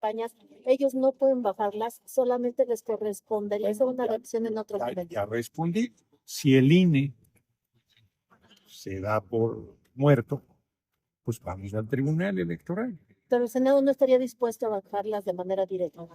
campañas, ellos no pueden bajarlas, solamente les correspondería hacer una revisión en otro nivel. Ya respondí. Si el INE se da por muerto, pues vamos al Tribunal Electoral. Pero el Senado no estaría dispuesto a bajarlas de manera directa.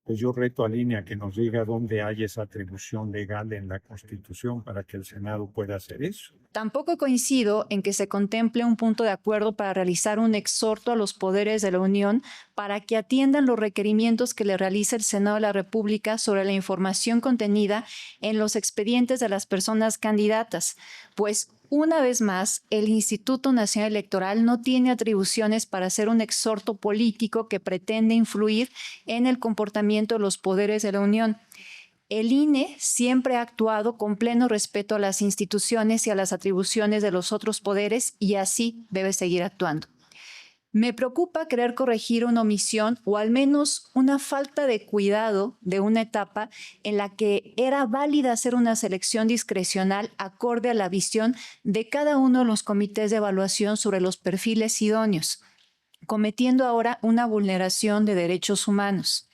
Pues yo reto al INE a que nos diga dónde hay esa atribución legal en la Constitución para que el Senado pueda hacer eso. Tampoco coincido en que se contemple un punto de acuerdo para realizar un exhorto a los poderes de la Unión para que atiendan los requerimientos que le realiza el Senado de la República sobre la información contenida en los expedientes de las personas candidatas, pues una vez más, el Instituto Nacional Electoral no tiene atribuciones para hacer un exhorto político que pretende influir en el comportamiento de los poderes de la Unión. El INE siempre ha actuado con pleno respeto a las instituciones y a las atribuciones de los otros poderes y así debe seguir actuando. Me preocupa querer corregir una omisión o al menos una falta de cuidado de una etapa en la que era válida hacer una selección discrecional acorde a la visión de cada uno de los comités de evaluación sobre los perfiles idóneos, cometiendo ahora una vulneración de derechos humanos.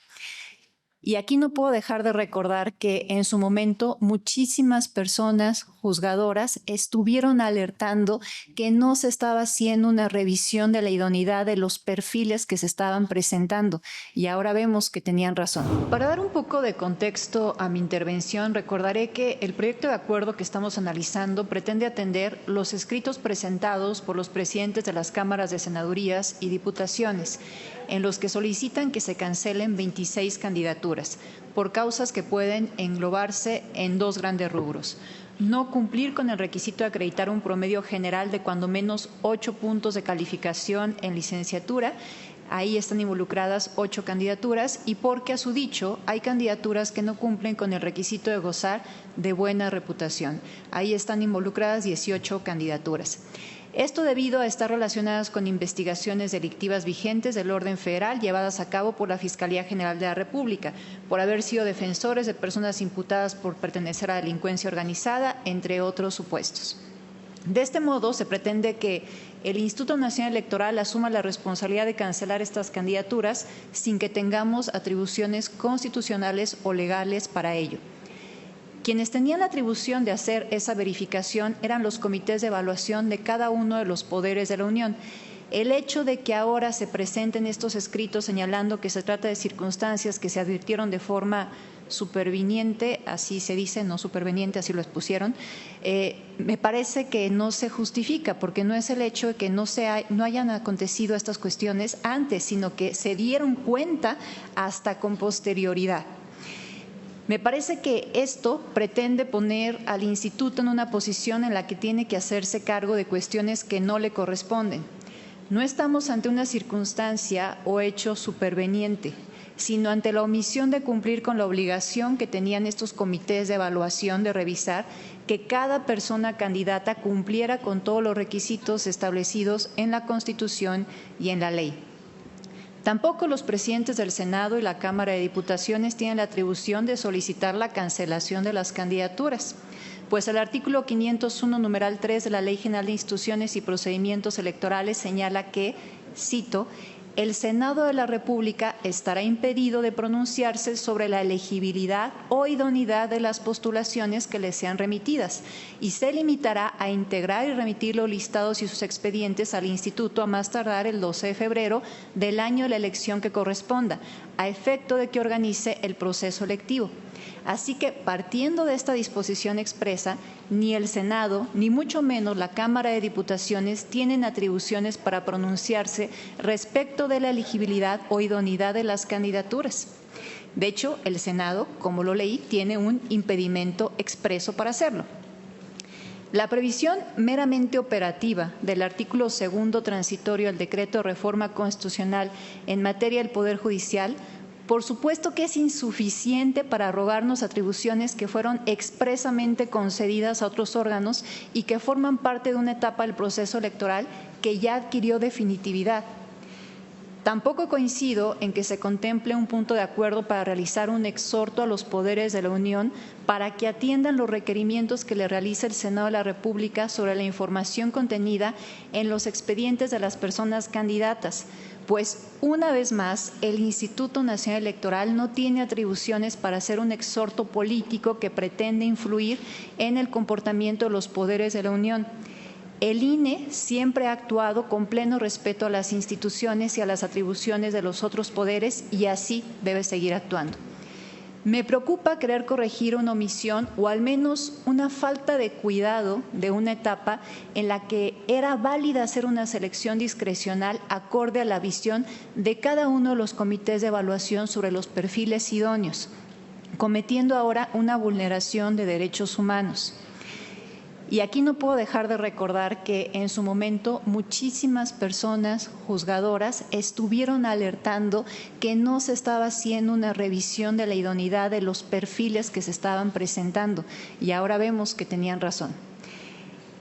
Y aquí no puedo dejar de recordar que en su momento muchísimas personas juzgadoras estuvieron alertando que no se estaba haciendo una revisión de la idoneidad de los perfiles que se estaban presentando y ahora vemos que tenían razón. Para dar un poco de contexto a mi intervención, recordaré que el proyecto de acuerdo que estamos analizando pretende atender los escritos presentados por los presidentes de las cámaras de senadurías y diputaciones, en los que solicitan que se cancelen 26 candidaturas, por causas que pueden englobarse en dos grandes rubros. No cumplir con el requisito de acreditar un promedio general de cuando menos 8 puntos de calificación en licenciatura. Ahí están involucradas 8 candidaturas y porque a su dicho hay candidaturas que no cumplen con el requisito de gozar de buena reputación. Ahí están involucradas 18 candidaturas. Esto debido a estar relacionadas con investigaciones delictivas vigentes del orden federal llevadas a cabo por la Fiscalía General de la República, por haber sido defensores de personas imputadas por pertenecer a delincuencia organizada, entre otros supuestos. De este modo, se pretende que el Instituto Nacional Electoral asuma la responsabilidad de cancelar estas candidaturas sin que tengamos atribuciones constitucionales o legales para ello. Quienes tenían la atribución de hacer esa verificación eran los comités de evaluación de cada uno de los poderes de la Unión. El hecho de que ahora se presenten estos escritos señalando que se trata de circunstancias que se advirtieron de forma superveniente, así se dice, no superveniente, así lo expusieron, me parece que no se justifica, porque no es el hecho de que no hayan acontecido estas cuestiones antes, sino que se dieron cuenta hasta con posterioridad. Me parece que esto pretende poner al instituto en una posición en la que tiene que hacerse cargo de cuestiones que no le corresponden. No estamos ante una circunstancia o hecho superveniente, sino ante la omisión de cumplir con la obligación que tenían estos comités de evaluación de revisar que cada persona candidata cumpliera con todos los requisitos establecidos en la Constitución y en la ley. Tampoco los presidentes del Senado y la Cámara de Diputaciones tienen la atribución de solicitar la cancelación de las candidaturas, pues el artículo 501, numeral 3 de la Ley General de Instituciones y Procedimientos Electorales señala que, cito, el Senado de la República estará impedido de pronunciarse sobre la elegibilidad o idoneidad de las postulaciones que le sean remitidas y se limitará a integrar y remitir los listados y sus expedientes al Instituto a más tardar el 12 de febrero del año de la elección que corresponda, a efecto de que organice el proceso electivo. Así que, partiendo de esta disposición expresa, ni el Senado, ni mucho menos la Cámara de Diputaciones tienen atribuciones para pronunciarse respecto de la elegibilidad o idoneidad de las candidaturas. De hecho, el Senado, como lo leí, tiene un impedimento expreso para hacerlo. La previsión meramente operativa del artículo 2 transitorio del Decreto de Reforma Constitucional en materia del Poder Judicial, por supuesto que es insuficiente para arrogarnos atribuciones que fueron expresamente concedidas a otros órganos y que forman parte de una etapa del proceso electoral que ya adquirió definitividad. Tampoco coincido en que se contemple un punto de acuerdo para realizar un exhorto a los poderes de la Unión para que atiendan los requerimientos que le realiza el Senado de la República sobre la información contenida en los expedientes de las personas candidatas, pues una vez más el Instituto Nacional Electoral no tiene atribuciones para hacer un exhorto político que pretende influir en el comportamiento de los poderes de la Unión. El INE siempre ha actuado con pleno respeto a las instituciones y a las atribuciones de los otros poderes y así debe seguir actuando. Me preocupa querer corregir una omisión o al menos una falta de cuidado de una etapa en la que era válida hacer una selección discrecional acorde a la visión de cada uno de los comités de evaluación sobre los perfiles idóneos, cometiendo ahora una vulneración de derechos humanos. Y aquí no puedo dejar de recordar que en su momento muchísimas personas juzgadoras estuvieron alertando que no se estaba haciendo una revisión de la idoneidad de los perfiles que se estaban presentando y ahora vemos que tenían razón.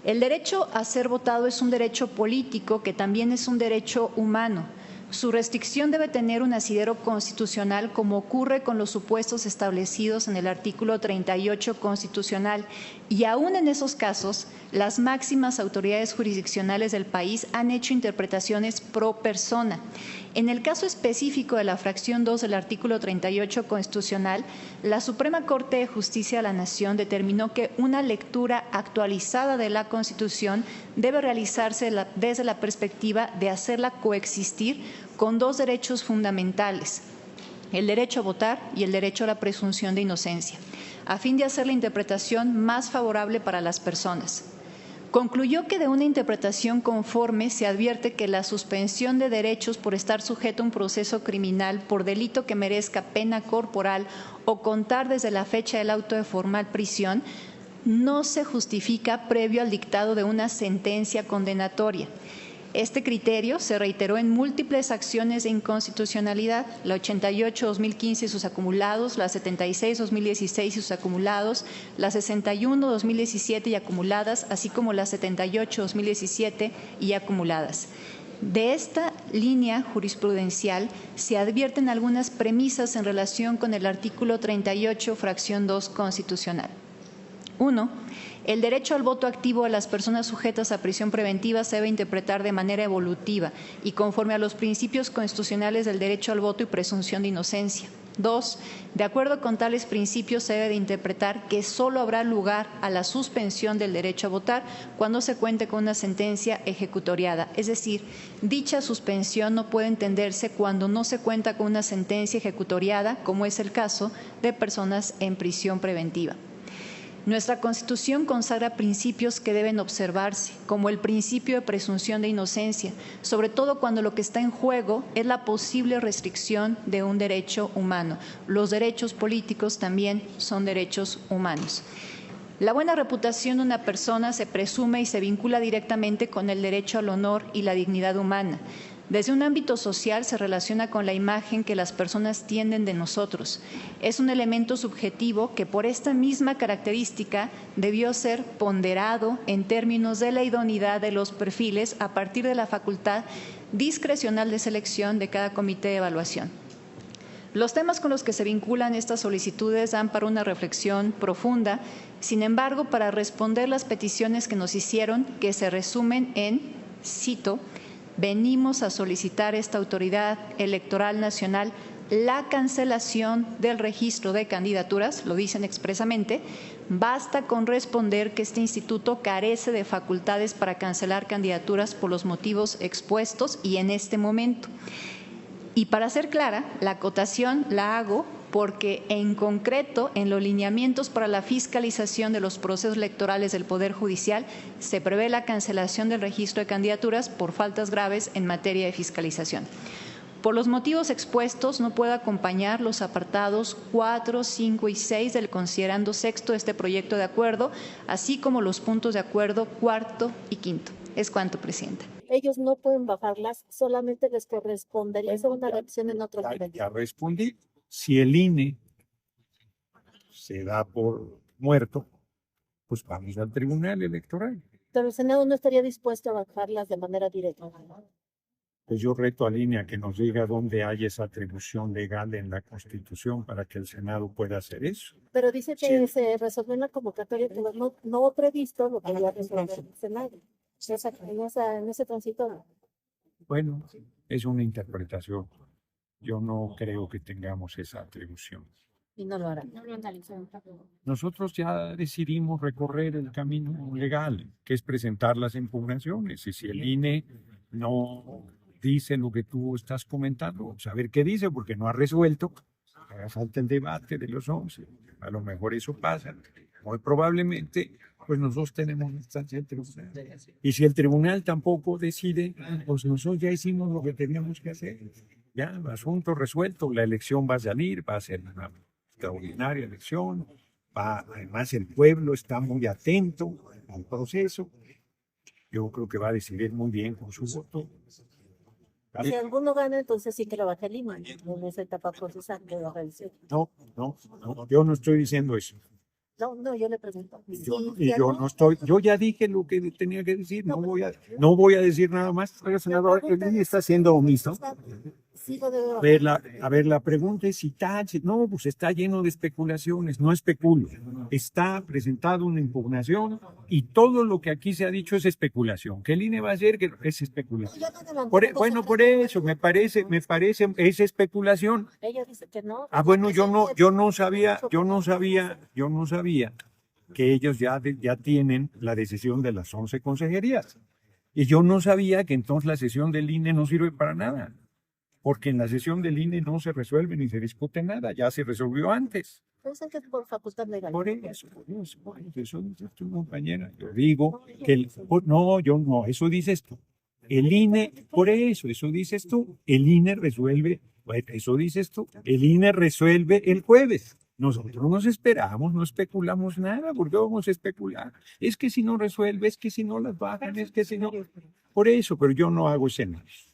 El derecho a ser votado es un derecho político que también es un derecho humano. Su restricción debe tener un asidero constitucional como ocurre con los supuestos establecidos en el artículo 38 constitucional y aún en esos casos las máximas autoridades jurisdiccionales del país han hecho interpretaciones pro persona. En el caso específico de la fracción 2 del artículo 38 constitucional, la Suprema Corte de Justicia de la Nación determinó que una lectura actualizada de la Constitución debe realizarse desde la perspectiva de hacerla coexistir con dos derechos fundamentales, el derecho a votar y el derecho a la presunción de inocencia, a fin de hacer la interpretación más favorable para las personas. Concluyó que de una interpretación conforme se advierte que la suspensión de derechos por estar sujeto a un proceso criminal por delito que merezca pena corporal o contar desde la fecha del auto de formal prisión no se justifica previo al dictado de una sentencia condenatoria. Este criterio se reiteró en múltiples acciones de inconstitucionalidad, la 88-2015 y sus acumulados, la 76-2016 y sus acumulados, la 61-2017 y acumuladas, así como la 78-2017 y acumuladas. De esta línea jurisprudencial se advierten algunas premisas en relación con el artículo 38, fracción 2 constitucional. 1. El derecho al voto activo de las personas sujetas a prisión preventiva se debe interpretar de manera evolutiva y conforme a los principios constitucionales del derecho al voto y presunción de inocencia. 2. De acuerdo con tales principios se debe de interpretar que solo habrá lugar a la suspensión del derecho a votar cuando se cuente con una sentencia ejecutoriada. Es decir, dicha suspensión no puede entenderse cuando no se cuenta con una sentencia ejecutoriada, como es el caso de personas en prisión preventiva. Nuestra Constitución consagra principios que deben observarse, como el principio de presunción de inocencia, sobre todo cuando lo que está en juego es la posible restricción de un derecho humano. Los derechos políticos también son derechos humanos. La buena reputación de una persona se presume y se vincula directamente con el derecho al honor y la dignidad humana. Desde un ámbito social se relaciona con la imagen que las personas tienen de nosotros. Es un elemento subjetivo que por esta misma característica debió ser ponderado en términos de la idoneidad de los perfiles a partir de la facultad discrecional de selección de cada comité de evaluación. Los temas con los que se vinculan estas solicitudes dan para una reflexión profunda. Sin embargo, para responder las peticiones que nos hicieron, que se resumen en, cito, venimos a solicitar a esta autoridad electoral nacional la cancelación del registro de candidaturas, lo dicen expresamente, basta con responder que este instituto carece de facultades para cancelar candidaturas por los motivos expuestos y en este momento. Y para ser clara, la acotación la hago porque en concreto en los lineamientos para la fiscalización de los procesos electorales del Poder Judicial se prevé la cancelación del registro de candidaturas por faltas graves en materia de fiscalización. Por los motivos expuestos no puedo acompañar los apartados 4, 5 y 6 del considerando sexto de este proyecto de acuerdo, así como los puntos de acuerdo cuarto y quinto. Es cuanto, Presidenta. Ellos no pueden bajarlas, solamente les correspondería hacer una revisión en otro nivel. Ya respondí. Si el INE se da por muerto, pues vamos al Tribunal Electoral. Pero el Senado no estaría dispuesto a bajarlas de manera directa. Pues yo reto al INE a que nos diga dónde hay esa atribución legal en la Constitución para que el Senado pueda hacer eso. Pero dice que Sí. se resolvió en la convocatoria, que no previsto lo que ya resolvió el Senado. En ese transitorio. Bueno, es una interpretación. Yo no creo que tengamos esa atribución. Y no lo harán. Nosotros ya decidimos recorrer el camino legal, que es presentar las impugnaciones. Y si el INE no dice lo que tú estás comentando, saber qué dice, porque no ha resuelto, haga falta el debate de los 11. A lo mejor eso pasa. Muy probablemente, pues nosotros tenemos instancia del tribunal. Y si el tribunal tampoco decide, pues nosotros ya hicimos lo que teníamos que hacer. Ya, asunto resuelto, la elección va a salir, va a ser una extraordinaria elección, además el pueblo está muy atento al proceso. Yo creo que va a decidir muy bien con su voto. Si alguno gana, entonces sí que lo baje Lima en esa etapa procesal de la revisión. No, yo no estoy diciendo eso. No, yo le pregunto. Yo ya dije lo que tenía que decir, no voy a decir nada más. Oiga, senador, el INE está siendo omiso. Sí lo debe A ver, la pregunta es no, pues está lleno de especulaciones, no especulo. Está presentado una impugnación y todo lo que aquí se ha dicho es especulación. ¿Qué el INE va a hacer? Que es especulación. Por eso, me parece, es especulación. Ella dice que no. Bueno, yo no sabía que ellos ya tienen la decisión de las 11 consejerías. Y yo no sabía que entonces la sesión del INE no sirve para nada. Porque en la sesión del INE no se resuelve ni se discute nada, ya se resolvió antes. Piensan que es por facultad legal. Por eso dice tu compañera. Yo digo que eso dices tú. El INE, eso dices tú. El INE resuelve, eso dices tú. El INE resuelve el jueves. Nosotros nos esperamos, no especulamos nada, ¿por qué vamos a especular? Es que si no resuelve, es que si no las bajan, es que si no. Por eso, pero yo no hago escenarios.